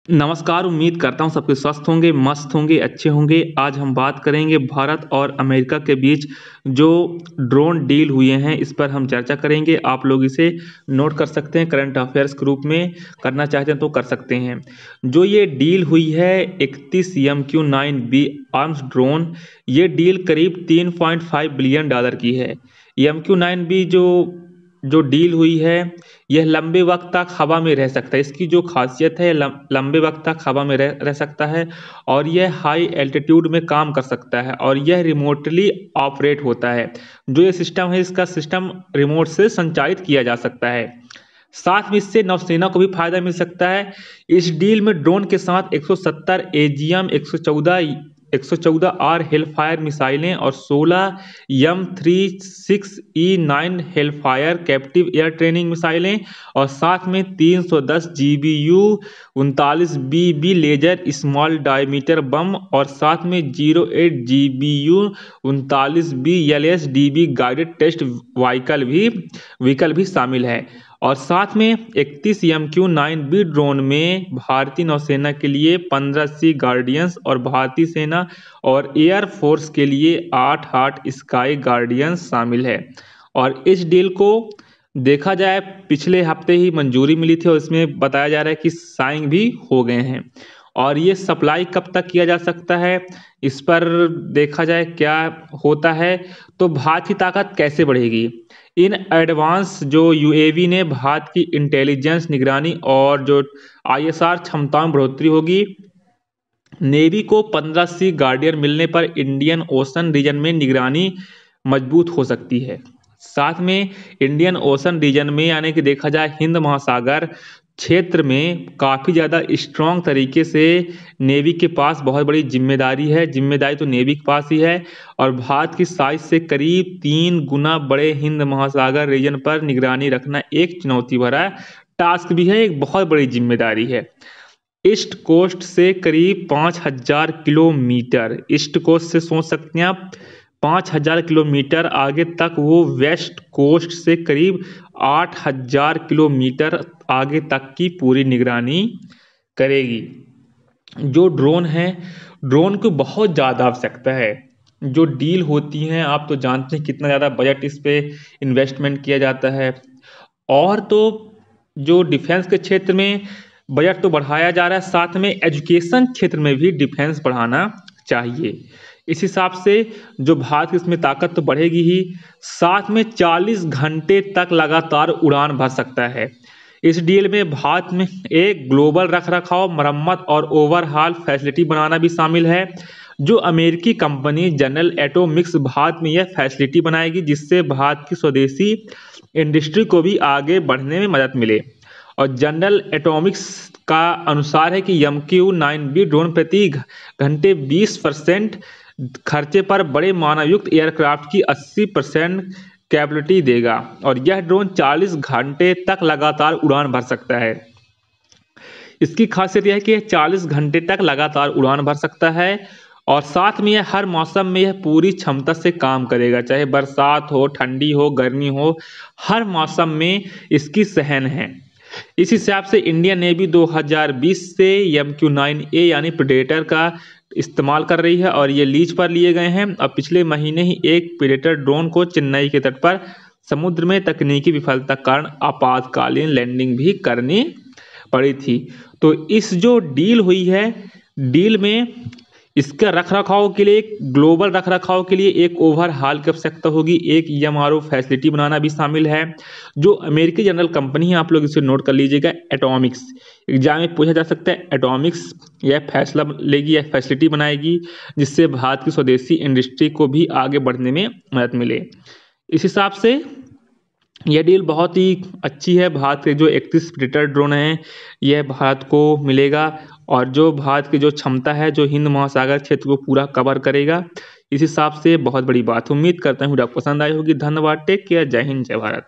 नमस्कार, उम्मीद करता हूँ सबके स्वस्थ होंगे, मस्त होंगे, अच्छे होंगे। आज हम बात करेंगे भारत और अमेरिका के बीच जो ड्रोन डील हुए हैं, इस पर हम चर्चा करेंगे। आप लोग इसे नोट कर सकते हैं, करंट अफेयर्स के रूप में करना चाहते हैं तो कर सकते हैं। जो ये डील हुई है 31 MQ-9B आर्म्स ड्रोन, ये डील करीब $3.5 बिलियन की है। MQ-9B जो डील हुई है, यह लंबे वक्त तक हवा में रह सकता है। इसकी जो खासियत है, लंबे वक्त तक हवा में रह सकता है और यह हाई एल्टीट्यूड में काम कर सकता है और यह रिमोटली ऑपरेट होता है। जो ये सिस्टम है, इसका सिस्टम रिमोट से संचालित किया जा सकता है। साथ में इससे नौसेना को भी फायदा मिल सकता है। इस डील में ड्रोन के साथ 170 AGM 114R हेलफायर मिसाइलें और 16 M36E9 Hellfire captive air training मिसाइलें और साथ में 310 GBU 39BB laser small diameter bomb और साथ में 08 GBU 39B LSDB guided test vehicle भी शामिल है। और साथ में 31 MQ-9B ड्रोन में भारतीय नौसेना के लिए 15 सी गार्डियंस और भारतीय सेना और एयर फोर्स के लिए 8 स्काई गार्डियंस शामिल है। और इस डील को देखा जाए, पिछले हफ्ते ही मंजूरी मिली थी और इसमें बताया जा रहा है कि साइन भी हो गए हैं। और ये सप्लाई कब तक किया जा सकता है, इस पर देखा जाए क्या होता है तो भारत की ताकत कैसे बढ़ेगी। इन एडवांस जो UAV ने भारत की इंटेलिजेंस, निगरानी और जो ISR क्षमताओं में बढ़ोतरी होगी। नेवी को 15 सी गार्डियन मिलने पर इंडियन ओशन रीजन में निगरानी मजबूत हो सकती है। साथ में इंडियन ओशन रीजन में, यानी कि देखा जाए हिंद महासागर क्षेत्र में, काफ़ी ज़्यादा स्ट्रॉन्ग तरीके से नेवी के पास बहुत बड़ी जिम्मेदारी है। जिम्मेदारी तो नेवी के पास ही है और भारत की साइज से करीब 3 गुना बड़े हिंद महासागर रीजन पर निगरानी रखना एक चुनौती भरा टास्क भी है, एक बहुत बड़ी जिम्मेदारी है। ईस्ट कोस्ट से करीब 5000 किलोमीटर, ईस्ट कोस्ट से सोच सकते हैं आप 5000 किलोमीटर आगे तक, वो वेस्ट कोस्ट से करीब 8000 किलोमीटर आगे तक की पूरी निगरानी करेगी। जो ड्रोन है, ड्रोन को बहुत ज़्यादा आवश्यकता है। जो डील होती हैं, आप तो जानते हैं कितना ज़्यादा बजट इस पे इन्वेस्टमेंट किया जाता है। और तो जो डिफेंस के क्षेत्र में बजट तो बढ़ाया जा रहा है, साथ में एजुकेशन क्षेत्र में भी डिफेंस बढ़ाना चाहिए। इस हिसाब से जो भारत की इसमें ताकत तो बढ़ेगी ही, साथ में 40 घंटे तक लगातार उड़ान भर सकता है। इस डील में भारत में एक ग्लोबल रखरखाव, मरम्मत और ओवरहाल फैसिलिटी बनाना भी शामिल है। जो अमेरिकी कंपनी जनरल एटोमिक्स भारत में यह फैसिलिटी बनाएगी, जिससे भारत की स्वदेशी इंडस्ट्री को भी आगे बढ़ने में मदद मिले। और जनरल एटॉमिक्स का अनुसार है कि MQ-9B ड्रोन प्रति घंटे 20% खर्चे पर बड़े मानवयुक्त एयरक्राफ्ट की 80% कैपेबिलिटी देगा और यह ड्रोन 40 घंटे तक लगातार उड़ान भर सकता है। इसकी खासियत यह है कि यह 40 घंटे तक लगातार उड़ान भर सकता है और साथ में यह हर मौसम में यह पूरी क्षमता से काम करेगा, चाहे बरसात हो, ठंडी हो, गर्मी हो, हर मौसम में इसकी सहन है। इस हिसाब से इंडियन नेवी 2020 से MQ-9A यानी प्रेडेटर का इस्तेमाल कर रही है और ये लीज पर लिए गए हैं। अब पिछले महीने ही एक प्रेडेटर ड्रोन को चेन्नई के तट पर समुद्र में तकनीकी विफलता के कारण आपातकालीन लैंडिंग भी करनी पड़ी थी। तो इस जो डील हुई है, डील में इसका रखरखाव के लिए, एक ग्लोबल रखरखाव के लिए एक ओवरहाल की आवश्यकता होगी, एक MRO फैसिलिटी बनाना भी शामिल है। जो अमेरिकी जनरल कंपनी है, आप लोग इसे नोट कर लीजिएगा, एटॉमिक्स। एग्जाम में पूछा जा सकता है, एटॉमिक्स यह फैसला लेगी, यह फैसिलिटी बनाएगी जिससे भारत की स्वदेशी इंडस्ट्री को भी आगे बढ़ने में मदद मिले। इस हिसाब से यह डील बहुत ही अच्छी है। भारत के जो 31 प्रेडेटर ड्रोन हैं, यह भारत को मिलेगा और जो भारत की जो क्षमता है, जो हिंद महासागर क्षेत्र को पूरा कवर करेगा। इस हिसाब से बहुत बड़ी बात। उम्मीद करता हूँ वीडियो आपको पसंद आई होगी। धन्यवाद। Take care. जय हिंद, जय भारत।